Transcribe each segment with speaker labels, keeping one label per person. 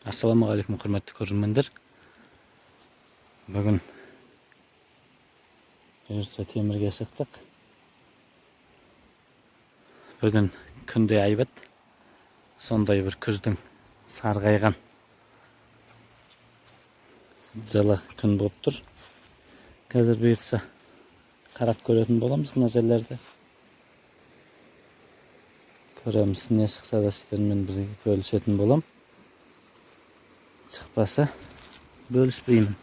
Speaker 1: Ассалаумағалайкум, құрметті көрермендер. Бүгін темірге шықтық. Бүгін күнде айбат, сондай бір күздің сарғайған жылы күн болып тұр. Қазір бұйыртса қарап көретін боламыз мына жерлерді. Көреміз, не шықса да сіздермен бірге бөлісетін болам. Шықпаса бөліспеймін.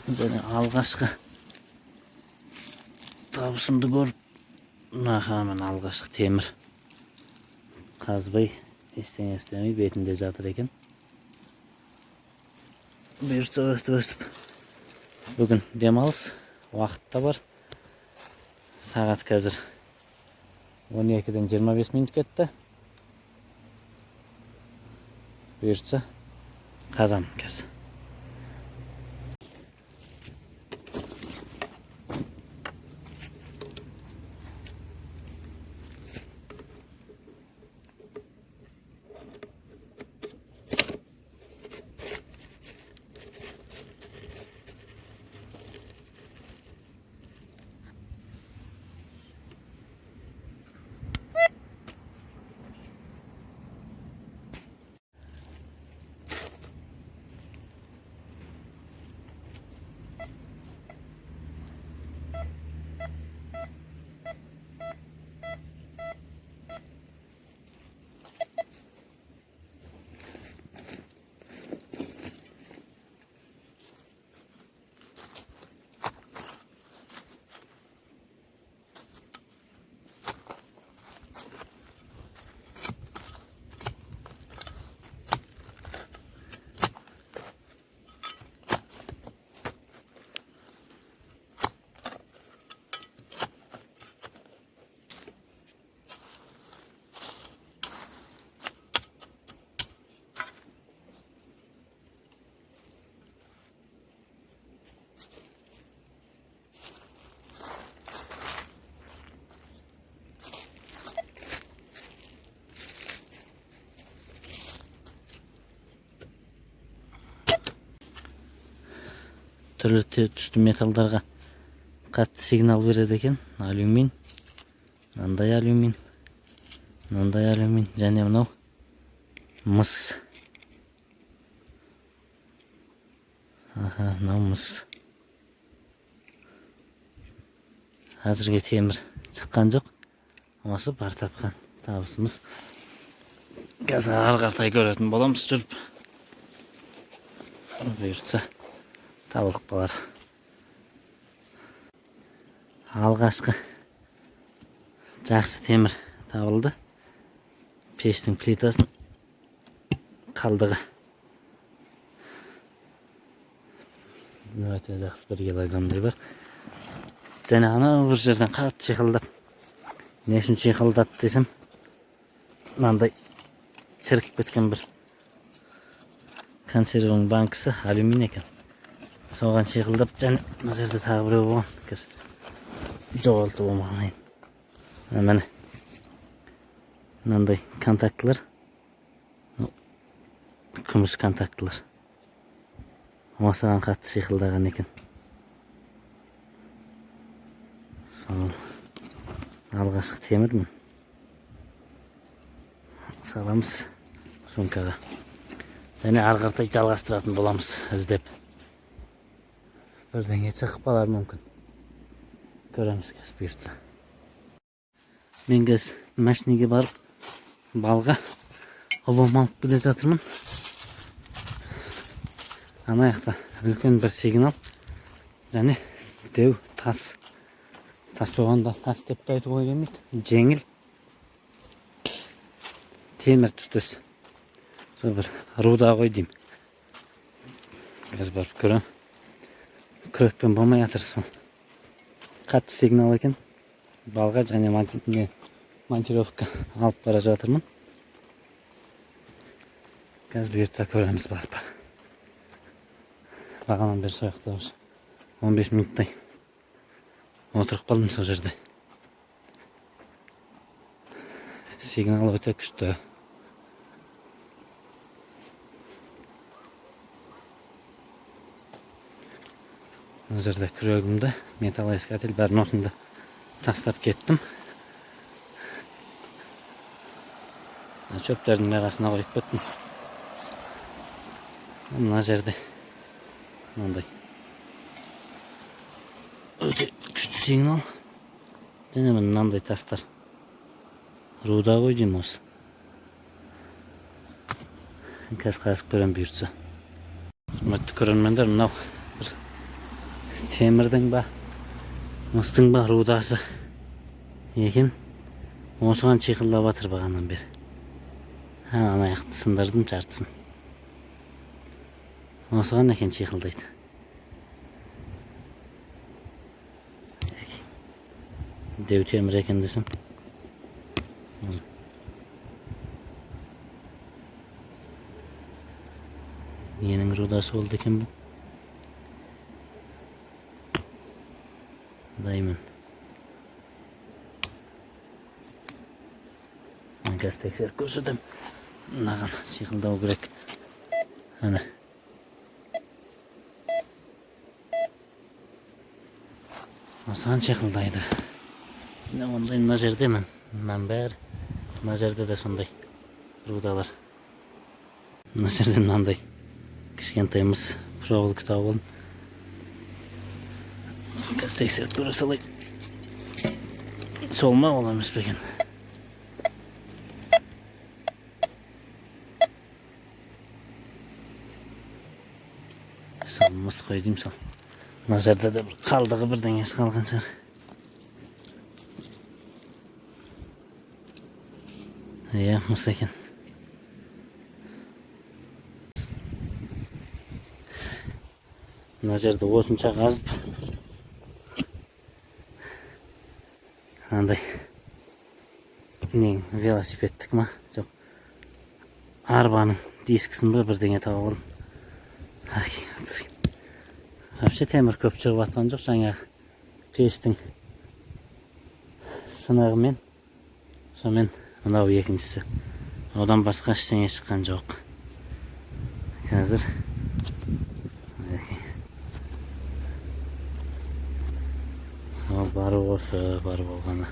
Speaker 1: Және алғашқы табысымды көріп, мен алғашқы темір қазбай, ештеңе істемей бетінде жатыр екен. Бұйыртса өстіп. Бүгін демалыс, уақытта бар. Сағат қазір 12-ден 25 минут кетті. Бұйыртса қазам қазір. Түрлі түсті металдарға қатты сигнал береді екен. Алюминий, мынандай алюминий, және мынау мыс. Мынау мыс. Әзірге темір шыққан жоқ. Осы бар тапқан табысымыз. Қазір ары қарай көретін боламыз жүріп. Бұйыртса табылып қалар. Алғашқы жақсы темір табылды. Пештің плитасын қалдығы. Өте жақсы 1 килограммдай бар. Және ана бір жерден қатты шиқылдап. Не үшін шиқылдады десем, мынандай шіркіп кеткен бір консервінің банкісі алюминий екен. Соған шиқылдап, және мына жерде тағы біреу болған. Қазір жоғалту болмағанайын. Міне мынандай контактылар, күміс контактылар. Осыған қатты шиқылдаған екен. Сол алғашқы темірмін. Саламыз сумкаға. Және ары қарай жалғастыратын боламыз іздеп. Бірдеңе шығып қалар мүмкін. Көреміз қазір бұйыртса. Мен қазір машинеге барып, балға ұлым алып келе жатырмын. Ана жақта үлкен бір сигнал, және деу тас. Тас болғанда тас деп айтуға келмейді. Жеңіл темір түстес. Сол бір руда ғой деймін. Қазір барып көрем. Күрекпен болмай жатыр. Сол қатты сигнал екен. Балға және монтировка алып бара жатырмын. Қазір бұйыртса көреміз барып. Бағанан бері сояқта 15 минуттай отырып қалдым сол жерде. Сигнал өте күшті. Мына жерде күрегімді, металлоискатель бәрін осында тастап кеттім. Чөптердің арасына қойып кеттім. Мына жерде мынандай өте күшті сигнал. Және мынандай тастар. Руда ғой деймін осы. Қазір қазып көрем бұйыртса. Құрметті көрермендер, мынау бір темірдің ба, мыстың ба рудасы екен. Осыған чиқылдап жатыр бағанан бері. Ана аяқты сындырдым жартысын. Осыған екен чиқылдайды. Деу темір екен десем. Ненің рудасы болды екен бұл? Даймын. Қазір тексеріп көрсетем. Мынаған сиқылдау керек. Әне. Осыған сиқылдайды. Ондай мына жерде мен. Мынан бәрі. Мына жерде де сондай рудалар. Мына жерде мынандай кішкентаймыз проволока тауып алдым. Қазір тексеріп көре салайын. Сол ма ол емес пе екен? Мыс қой деймін сол. Мына жерде де бір қалдығы бірдеңесі қалған шығар. Иә, мыс екен. Мына жерде осынша қазып. Андай велосипедтік ма? Жоқ. Арбаның дискісін бі бірдеңе тауып алдым. Вообще темір көп шығып атқан жоқ, жаңағы пештің сынығымен. Сонымен мынау екіншісі. Одан басқа ештеңе шыққан жоқ. Қазір сол бары осы бар болғаны.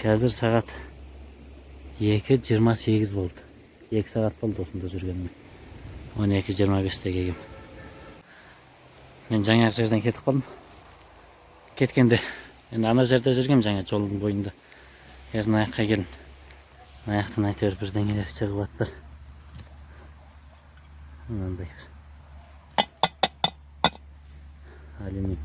Speaker 1: Қазір сағат 2:28 болды. 2 сағат болды осында жүргенмен. 12:25-те келгем. Мен жаңа жерден кетіп қалдым. Кеткенде енді ана жерде жүргем, жаңа жолдың бойында. Қазір аяққа келдім. Аяқтан әйтеуір бірдеңелер шығып аттыр. Мынандай бір алюминий.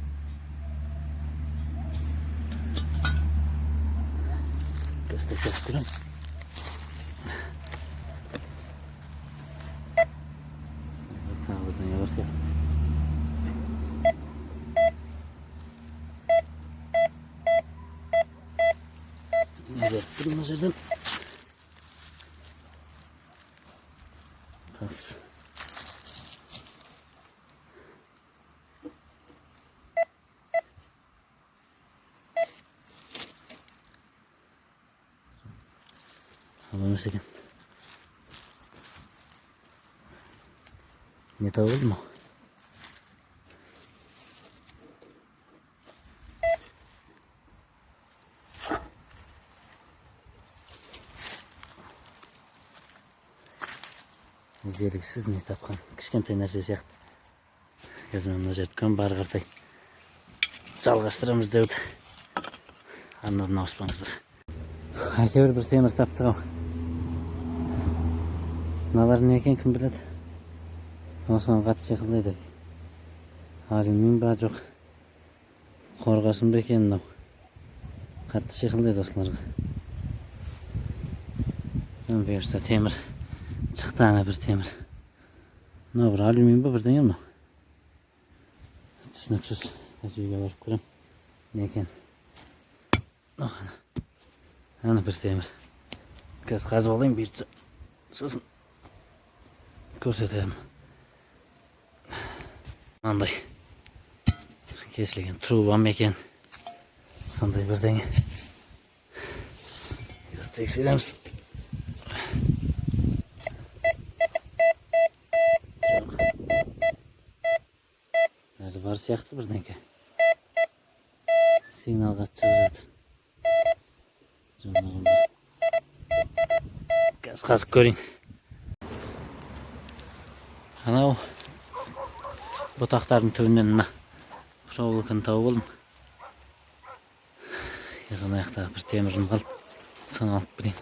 Speaker 1: Көстек көстек көрем. Тағы бірдеңе бар сияқты. Мына жерден тас. Ал емес екен. Не тауып ма? Белгісіз не тапқан. Кішкентай нәрсе сияқты. Қазір мына жерді көм бары қартай жалғастырамыз деуді. Арнадан ауыспаңыздар. Әйтеуір бір темір таптық ау. Мыналар не екен кім біледі? Осыған қатты шиқылдайды. Алюминий ба жоқ. Қорғасын ба екен мынау. Қатты шиқылдайды осыларға. Бұйырса темір. Шықты ана бір темір. Мынау бір алюминий ба бірдеңе мынау. Түсініксіз. Үйге барып көрем. Не екен? Ана бір темір. Қазір қазып алайын бұйыртса. Сосын көрсетемін. Мынандай кесілген труба ма екен? Сондай бірдеңе. Қазір тексереміз. сияқты бірдеңке. Сигналға шығып жатыр. Қазір қазып көрейін. Анау бұтақтардың түбінен мына проволоканы тауып алдым. Ана жақтағы бір темірім қалды. Соны алып берейін.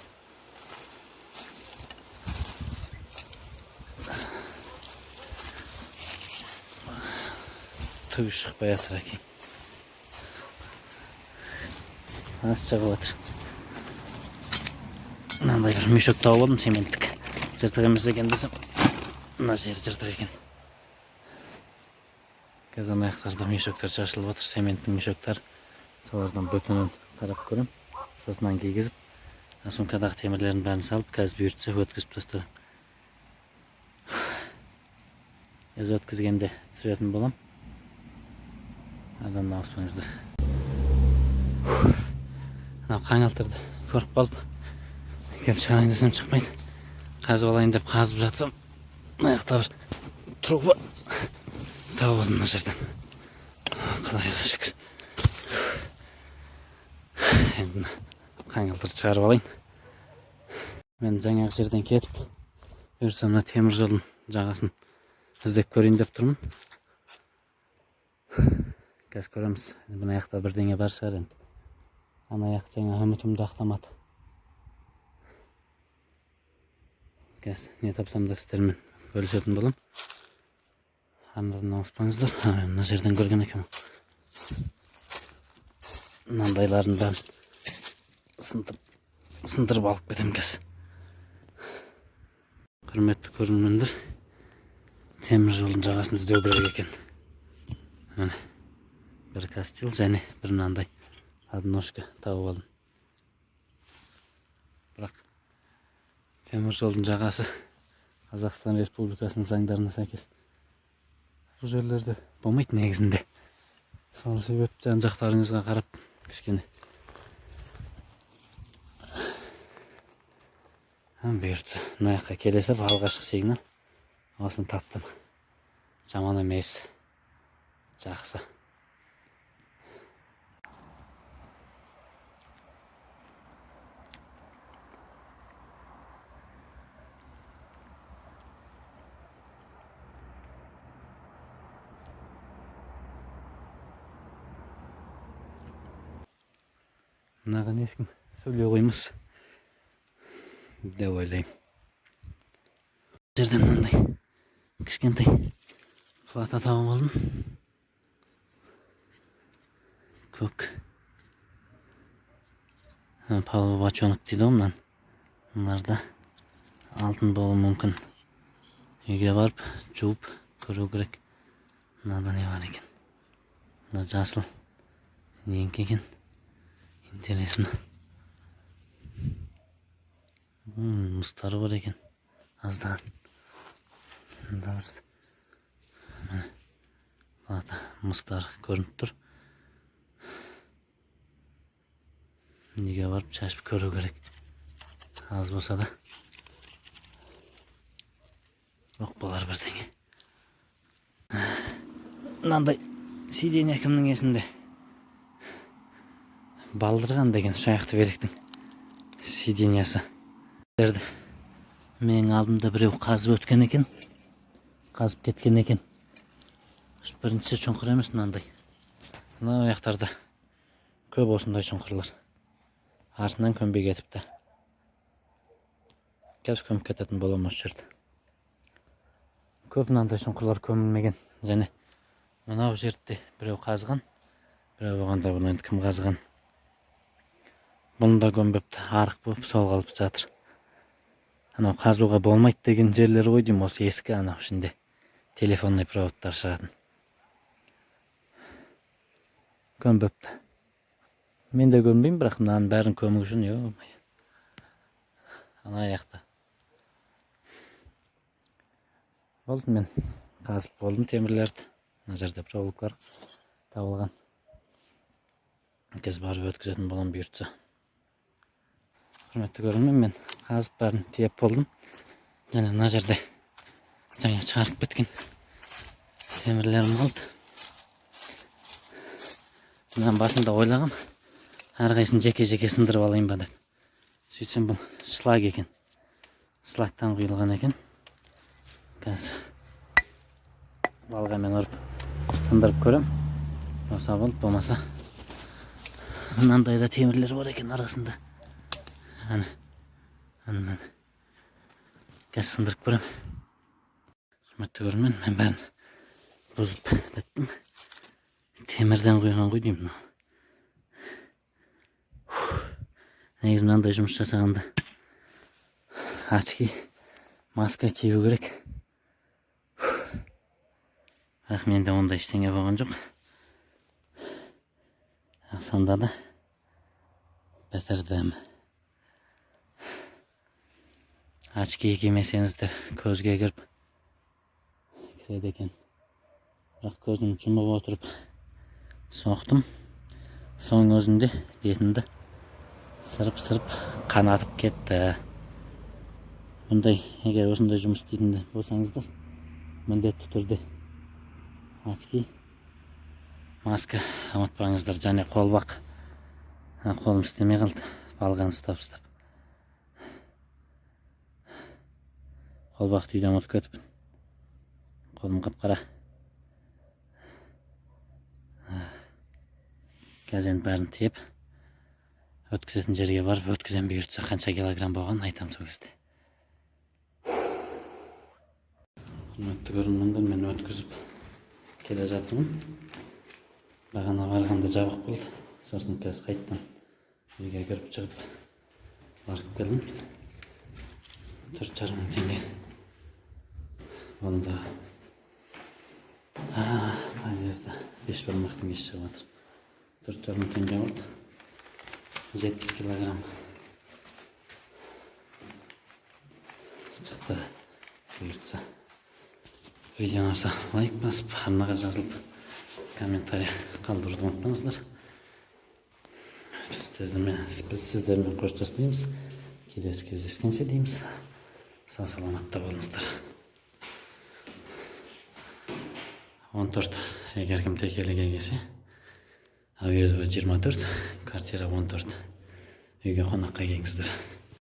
Speaker 1: Түгі шықпай жатыр әкең. Аз шығып жатыр. Мынандай бір мешок тауып алдым, цементтік. Жыртық емес екен десем, мына жері жыртық екен. Қазір ана жақтарда мешоктар шашылып жатыр, цементтің мешоктар. Солардан бүтінін қарап көрем. Сосын кигізіп, сумкадағы темірлерін бәрін салып, қазір бұйыртса өткізіп тастаймын. Өзі өткізгенде түсіретін болам. Адамды ауыспаңыздар. Анау қаңылтырды көріп қалып, кеп шығайын десем шықпайды. Қазып алайын деп қазып жатсам, аяқта бір труба тауып алдым мына жерден. Құдайға шүкір. Енді қаңылтырды шығарып алайын. Мен жаңағы жерден кетіп, бұйырса мына темір жолдың жағасын іздеп көрейін деп тұрмын. Қазір көреміз. Мына аяқта бірдеңе бар шығар енді. Ана аяқ жаңа үмітімді ақтамады. Қазір не тапсам да сіздермен бөлісетін болам. Арнадан ауыспаңыздар. Мына жерден көрген екен. Мынандайларын бәрін сындырып алып кетем қазір. Құрметті көрермендер, темір жолдың жағасын іздеу керек екен. Міне, бір кастил және бір мынандай одножка тауып алдым. Бірақ темір жолдың жағасы Қазақстан Республикасының заңдарына сәйкес бұл жерлерде болмайды негізінде. Сол себепті жан-жақтарыңызға қарап кішкене бұйыртса мына жаққа келесі алғашқы сигнал. Осыны таптым. Жаман емес, жақсы. Мынаған ешкім сөйлей қоймас деп ойлаймын. Жерден мынандай кішкентай плата тауып алдым. Көк палубачонок дейді ғой мынан. Мыналарда алтын болуы мүмкін. Үйге барып жуып көру керек. Мынада не бар екен? Мына жасыл нең екен? Интересно. Мыстары бар екен. Аздаған. Мыстары көрініп тұр. Неге барып шашып көру керек. Аз болса да. Жоқ болар бірдеңе. Мынандай сиденье кімнің есінде? Балдырған деген шаяқты беректің сиденьясы. Менің алдымда біреу қазып өткен екен. Қазып кеткен екен. Бірінші шұңқыр емес мынандай. Мына аяқтарда көп осындай шұңқырлар. Артынан көмбей кетіпті. Қазір көміп кететін болам осы жерді. Көп мынандай шұңқырлар көмілмеген. Және мынау жерде біреу қазған. Біреу болғанда бұны енді кім қазған? Бұны да көмбепті. Арық болып сол қалып жатыр. Анау қазуға болмайды деген жерлер ғой деймін. Осы ескі анау ішінде телефонный проводтар шығатын. Көмбепті. Мен де көмбеймін, бірақ мынаның бәрін көму үшін ана аяқта. Болды, мен қазып болдым темірлерді. Мына жерде проволоклар табылған. Қазір барып өткізетін болам бұйыртса. Құрметті көрермен, мен қазып бәрін тиеп болдым. Және мына жерде жаңа шығарып кеткен темірлерім қалды. Мен басында ойлағам, әрқайсысын жеке-жеке сындырып алайын ба деп. Сөйтсем бұл шлаг екен. Шлагтан құйылған екен. Қазір балғамен ұрып сындырып көрем. Болса болды, болмаса. Мынандай да темірлер бар екен арасында. Әне. Қазір сындырып көрем. Құрметті көрермен, мен бәрін бұзып біттім. Темірден құйған ғой деймін. Негізі мынандай жұмыс жасағанда очки, маска кию керек. Бірақ менде ондай ештеңе болған жоқ. Сонда да бітірдім. Очки кимесеңіздер көзге кіріп кіреді екен. Бірақ көзім жұмып отырып соқтым. Соның өзінде бетімді сырып қанатып кетті. Бұндай, егер осындай жұмыс істейтін болсаңыздар, міндетті түрде очки, маска ұмытпаңыздар. Және қолбақ. Қолым істемей қалды. Балғаны ұстап. Қолбақты үйден ұмытып кетіппін. Қолым қап-қара. Қазір енді бәрін тиеп, өткізетін жерге барып, өткізен бұйыртса қанша килограмм болған айтам сол кезде. Құрметті көрермендер, мен өткізіп келе жатырмын. Бағана барғанда жабық болды. Сосын қазір қайттан үйге кіріп шығып барып келдім. 4,5 мың теңге. Онда подъезда 5 бармақтың еш шығып жатыр. 4,5 мың теңге болды. 70 килограмм шықты. Бұйыртса видеоны алса лайк басып, арнаға жазылып, комментарий қалдыруды ұмытпаңыздар. Біз сіздермен қоштаспаймыз. Келесі кездескенше дейміз. Сау саламатта болыңыздар. 14. Егер кім текеліге келсе, әуезова 24, квартира 14. Үйге қонаққа келіңіздер.